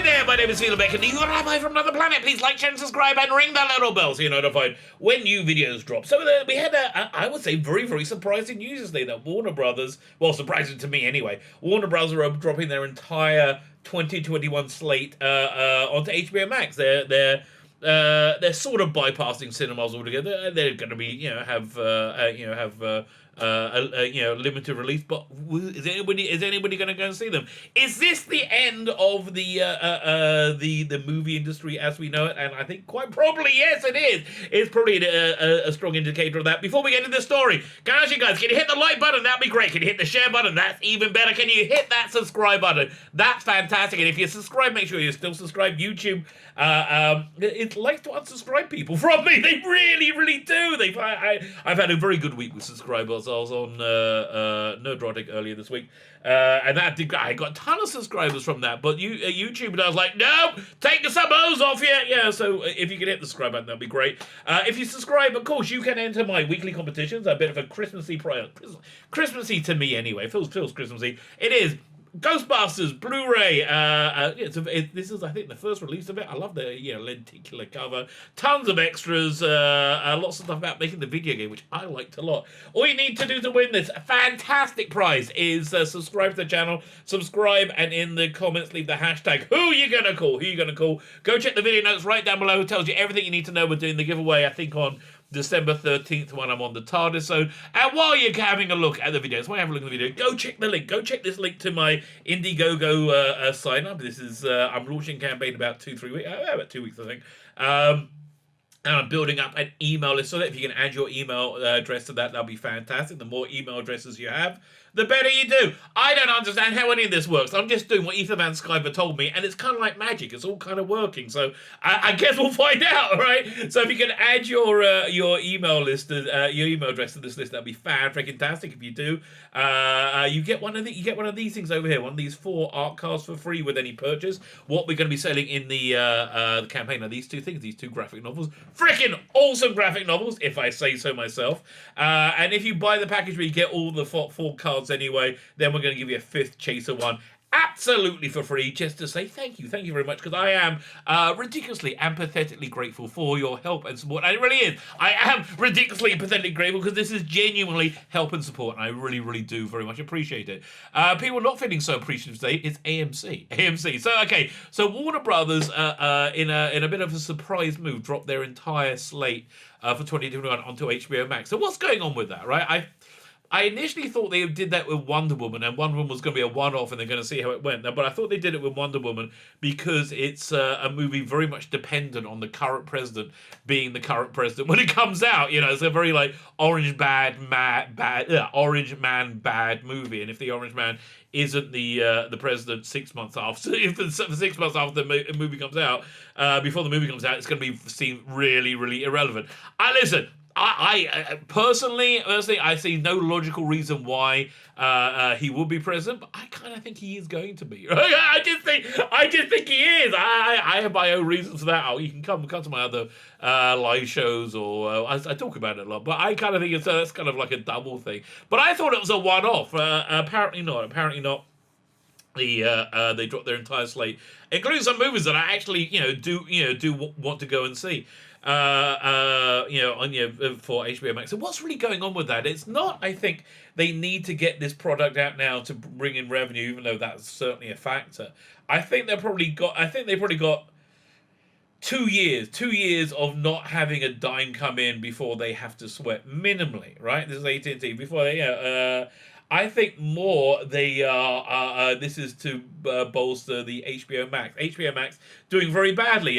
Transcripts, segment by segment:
there, my name is Felix Beck, and you're Rabbi from another planet. Please like, share, and subscribe, and ring that little bell so you're notified when new videos drop. So we had I would say, very, very surprising news today that Warner Brothers, well, surprising to me anyway, Warner Brothers are dropping their entire 2021 slate onto HBO Max. They're sort of bypassing cinemas altogether. They're going to be, have limited release. But is anybody going to go and see them? Is this the end of the movie industry as we know it? And I think quite probably yes, it is. It's probably a strong indicator of that. Before we get into the story, can I ask you guys, can you hit the like button? That'd be great. Can you hit the share button? That's even better. Can you hit that subscribe button? That's fantastic. And if you subscribe, make sure you're still subscribed. YouTube, it likes to unsubscribe people from me. They really, really do. I've had a very good week with subscribers. I was on Nerdrotic earlier this week, and I got a ton of subscribers from that. But YouTube, and I was like, no, take the subos off here. Yeah, so if you can hit the subscribe button, that'd be great. If you subscribe, of course, you can enter my weekly competitions. A bit of a Christmassy to me anyway. Feels Christmassy. It is Ghostbusters Blu-ray. This is, I think, the first release of it. I love the lenticular cover. Tons of extras. Lots of stuff about making the video game, which I liked a lot. All you need to do to win this fantastic prize is subscribe to the channel, subscribe, and in the comments leave the hashtag who you gonna call. Go check the video notes right down below. It tells you everything you need to know. We're doing the giveaway, I think, on December 13th when I'm on the TARDIS zone. And while you're having a look at the videos, while you have a look at the video, go check the link. Go check this link to my Indiegogo sign up. This is I'm launching a campaign about 2 weeks, I think. And I'm building up an email list so that if you can add your email address to that'll be fantastic. The more email addresses you have, the better you do. I don't understand how any of this works. I'm just doing what Ethan Van Sciver told me, and it's kind of like magic. It's all kind of working. So I guess we'll find out, all right? So if you can add your email list, your email address to this list, that'd be fantastic. If you do, you get one of these things over here. One of these 4 art cards for free with any purchase. What we're going to be selling in the campaign are these 2 things, these 2 graphic novels. Freaking awesome graphic novels, if I say so myself. And if you buy the package where you get all the 4 cards anyway, then we're going to give you a 5th chaser one absolutely for free, just to say thank you very much, because I am ridiculously and pathetically grateful for your help and support. And it really is. I am ridiculously and pathetically grateful because this is genuinely help and support, and I really, really do very much appreciate it. People not feeling so appreciative today is AMC. So Warner Brothers, in a bit of a surprise move, dropped their entire slate for 2021 onto HBO Max. So what's going on with that, right? I initially thought they did that with Wonder Woman, and Wonder Woman was going to be a one-off, and they're going to see how it went. But I thought they did it with Wonder Woman because it's a movie very much dependent on the current president being the current president when it comes out. It's a very orange man bad movie, and if the orange man isn't the president 6 months after, if the 6 months after the movie comes out, before the movie comes out, it's going to be seen really, really irrelevant. I personally, I see no logical reason why he would be president, but I kind of think he is going to be. I just think he is. I have my own reasons for that. You can come to my other live shows, or I talk about it a lot. But I kind of think that's kind of like a double thing. But I thought it was a one-off. Apparently not. They dropped their entire slate, including some movies that I actually do want to go and see. For HBO Max. So what's really going on with that? It's not, I think, they need to get this product out now to bring in revenue, even though that's certainly a factor. I think they probably got 2 years of not having a dime come in before they have to sweat minimally, right? This is AT&T before they, I think more they are. This is to bolster the HBO Max. HBO Max doing very badly.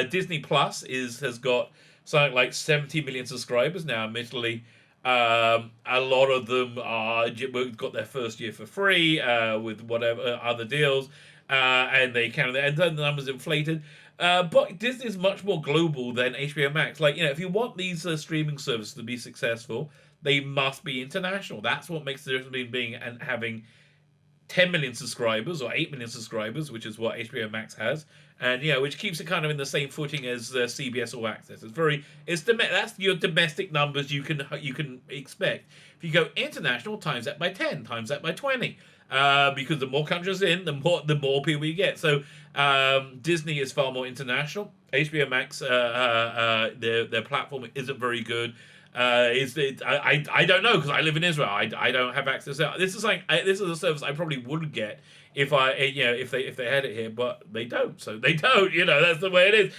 Disney Plus has got something like 70 million subscribers now. Admittedly, a lot of them got their first year for free with whatever other deals, and the numbers inflated. But Disney's much more global than HBO Max. If you want these streaming services to be successful, they must be international. That's what makes the difference between being and having 10 million subscribers or 8 million subscribers, which is what HBO Max has, and which keeps it kind of in the same footing as CBS All Access. That's your domestic numbers you can expect. If you go international, times that by 10, times that by 20. because the more countries in, the more people you get. So Disney is far more international. HBO Max, their platform isn't very good. I don't know because I live in Israel. I don't have access. This is this is a service I probably would get if they had it here, but they don't. So they don't. That's the way it is.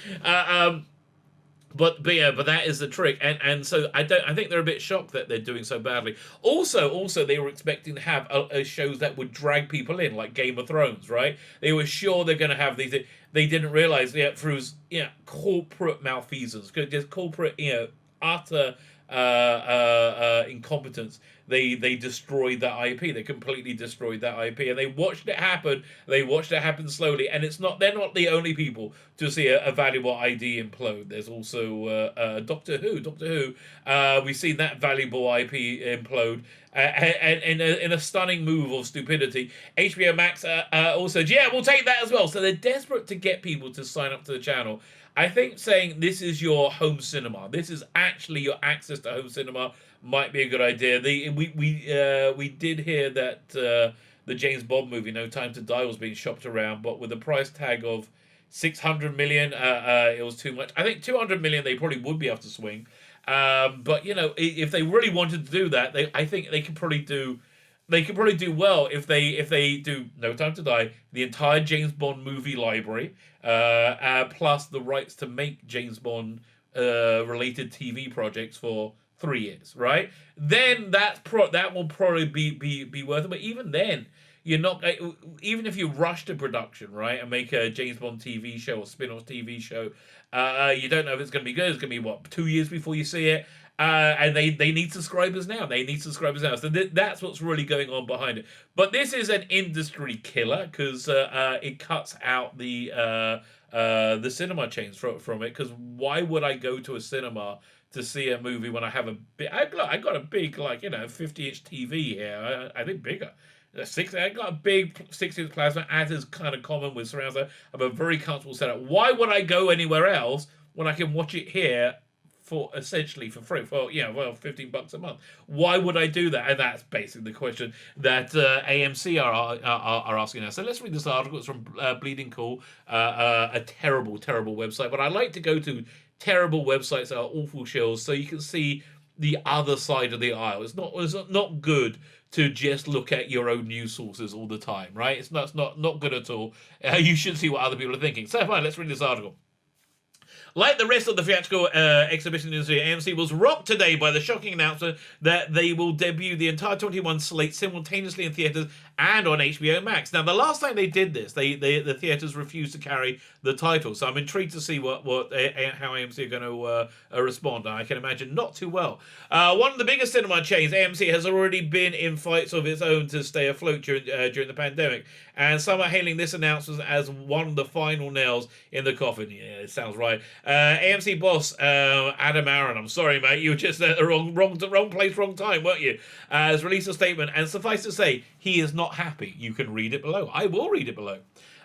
But that is the trick, and so I think they're a bit shocked that they're doing so badly. Also they were expecting to have shows that would drag people in, like Game of Thrones, right? They were sure they're going to have these. They didn't realize through corporate malfeasance, just corporate utter incompetence. They destroyed that IP. They completely destroyed that IP, and they watched it happen. They watched it happen slowly, and they're not the only people to see a valuable ID implode. There's also Doctor Who. We've seen that valuable IP implode. And in a stunning move of stupidity, HBO Max also, we'll take that as well. So they're desperate to get people to sign up to the channel. I think saying this is your home cinema, this is actually your access to home cinema, might be a good idea. We did hear that the James Bond movie No Time to Die was being shopped around, but with a price tag of 600 million, it was too much. I think 200 million they probably would be able to swing. But if they really wanted to do that, I think they could probably do. They could probably do well if they do No Time to Die, the entire James Bond movie library, plus the rights to make James Bond related TV projects for 3 years, right? Then that will probably be worth it. But even then, you're not, even if you rush to production, right, and make a James Bond TV show or spin-off TV show, you don't know if it's going to be good. It's going to be 2 years before you see it. And they need subscribers now. So that's what's really going on behind it. But this is an industry killer because it cuts out the cinema chains from it. Because why would I go to a cinema to see a movie when I have I got a big 50-inch TV here. I think bigger. I got a big 6-inch plasma, as is kind of common with surround sound. I have a very comfortable setup. Why would I go anywhere else when I can watch it here? Essentially for free, for $15 a month. Why would I do that? And that's basically the question that AMC are asking us. So let's read this article. It's from Bleeding Cool, a terrible website. But I like to go to terrible websites that are awful shills, so you can see the other side of the aisle. It's not good to just look at your own news sources all the time, right? It's not good at all. You should see what other people are thinking. So fine, let's read this article. Like the rest of the theatrical exhibition industry, AMC was rocked today by the shocking announcement that they will debut the entire 21 slate simultaneously in theaters and on HBO Max. Now, the last time they did this, the theaters refused to carry the title, so I'm intrigued to see how AMC are going to respond. I can imagine not too well. One of the biggest cinema chains, AMC, has already been in fights of its own to stay afloat during the pandemic, and some are hailing this announcement as one of the final nails in the coffin. Yeah, it sounds right. AMC boss Adam Aaron, I'm sorry, mate, you were just at the wrong place, wrong time, weren't you? Has released a statement, and suffice to say, he is not happy. You can read it below. I will read it below.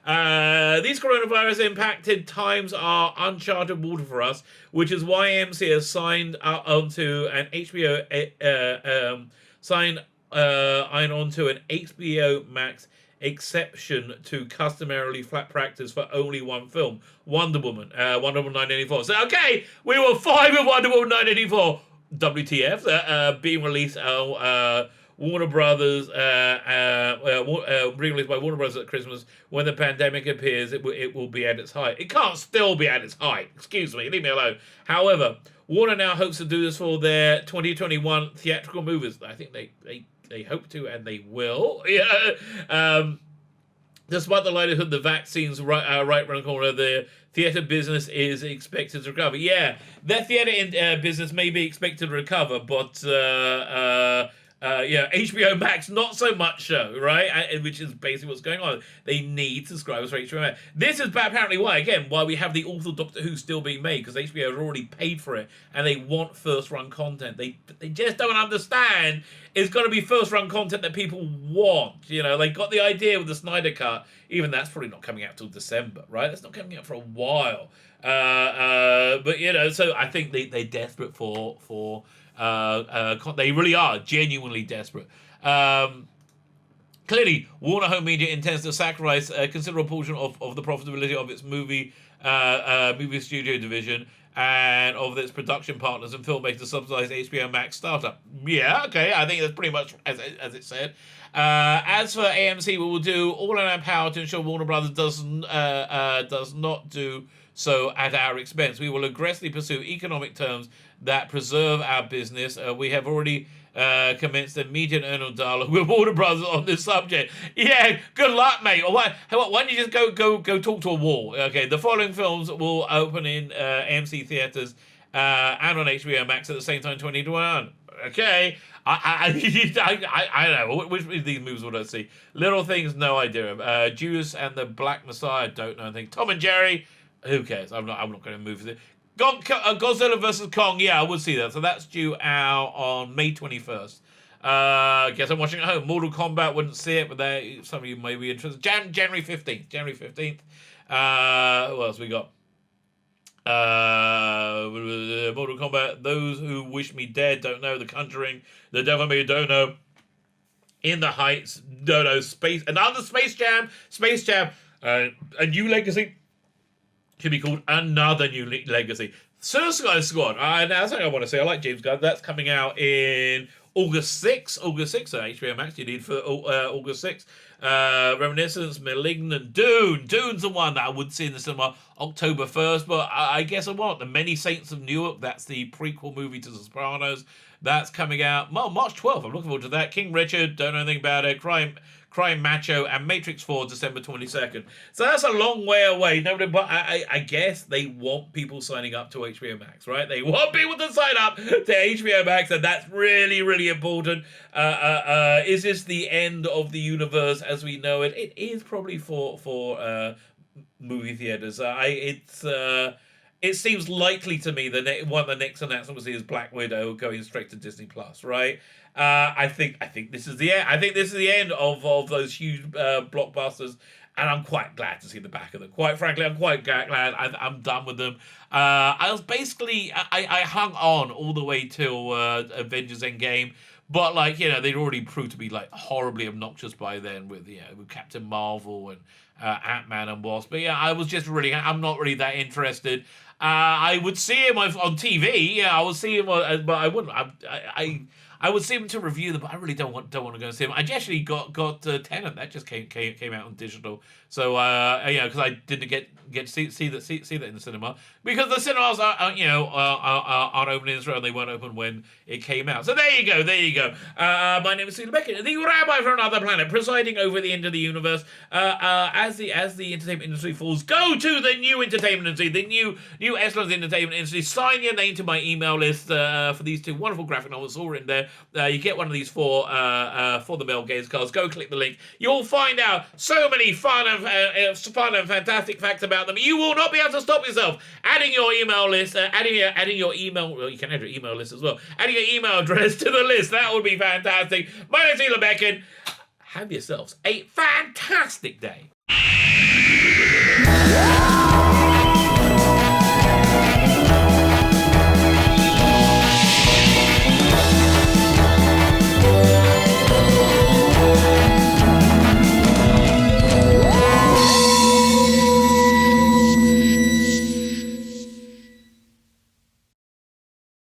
These coronavirus impacted times are uncharted water for us, which is why AMC has signed onto an HBO onto an HBO Max exception to customarily flat practice for only one film, Wonder Woman 1984. So okay, we were fine with Wonder Woman 1984. WTF? Being released Warner Brothers, released by Warner Brothers at Christmas. When the pandemic appears, it will be at its height. It can't still be at its height. Excuse me, leave me alone. However, Warner now hopes to do this for their 2021 theatrical movies. I think they hope to, and they will. Yeah. Despite the likelihood the vaccines right around the corner, the theatre business is expected to recover. Yeah, their theatre business may be expected to recover, but HBO Max not so much so, right? Which is basically what's going on. They need subscribers for HBO Max. This is apparently why we have the awful Doctor Who still being made, because HBO has already paid for it and they want first run content. They just don't understand it's got to be first run content that people want. They got the idea with the Snyder Cut. Even that's probably not coming out till December, right? It's not coming out for a while. But so I think they're desperate for they really are genuinely desperate. Clearly, Warner Home Media intends to sacrifice a considerable portion of the profitability of its movie studio division and of its production partners and filmmakers to subsidize HBO Max startup. Yeah, okay, I think that's pretty much as it said. As for AMC, we will do all in our power to ensure Warner Brothers does not do so at our expense. We will aggressively pursue economic terms that preserve our business. We have already commenced a immediate earned dialogue with Warner Brothers on this subject. Yeah, good luck, mate. Or why don't you just go talk to a wall? Okay, the following films will open in AMC theaters and on HBO Max at the same time, 2021. Okay, I don't know which of these movies would I see. Little Things, no idea. Judas and the Black Messiah, don't know anything. Tom and Jerry, who cares? I'm not going to move with it. Godzilla vs. Kong, yeah, I would see that. So that's due out on May 21st. Guess I'm watching at home. Mortal Kombat, wouldn't see it, but some of you may be interested. January 15th. January 15th. What else we got? Mortal Kombat, Those Who Wish Me Dead, don't know. The Conjuring, The Devil May don't know. In the Heights, don't know. Another Space Jam. A New Legacy. Should be called Another New Legacy. Suicide Squad. That's something I want to say. I like James Gunn. That's coming out in August 6th. August 6th. So HBO Max you need for August 6th. Reminiscence, Malignant, Dune. Dune's the one that I would see in the cinema October 1st. But I guess I want The Many Saints of Newark. That's the prequel movie to The Sopranos. That's coming out March 12th. I'm looking forward to that. King Richard. Don't know anything about it. Crying Macho, and Matrix 4, December 22nd. So that's a long way away. Nobody, but I guess they want people signing up to HBO Max, right? They want people to sign up to HBO Max, and that's really, really important. Is this the end of the universe as we know it? It is probably for movie theaters. It seems likely to me that one of the next announcements is Black Widow going straight to Disney Plus, right? I think this is the end. I think this is the end of those huge blockbusters, and I'm quite glad to see the back of them. Quite frankly, I'm quite glad. I'm done with them. I was basically I hung on all the way till Avengers Endgame, but they'd already proved to be horribly obnoxious by then with Captain Marvel and Ant-Man and Wasp. But yeah, I was just I'm not really that interested. I would see him on TV. Yeah, I would see him, but I wouldn't. I would see him to review them, but I really don't want to go and see him. I actually got Tenet that just came out on digital, so because I didn't get to see that in the cinema because the cinemas aren't open in Israel and they weren't open when it came out. So there you go. My name is Stephen Beckett, the Rabbi from another planet, presiding over the end of the universe. As the entertainment industry falls, go to the new entertainment industry, the new excellent entertainment industry. Sign your name to my email list for these two wonderful graphic novels all in there. You get one of these for the Mel Gaze cards. Go click the link. You'll find out so many fun and fantastic facts about them. You will not be able to stop yourself adding your email list, adding your email. Well, you can add your email list as well. Adding your email address to the list. That would be fantastic. My name is Stephen Beckett. Have yourselves a fantastic day.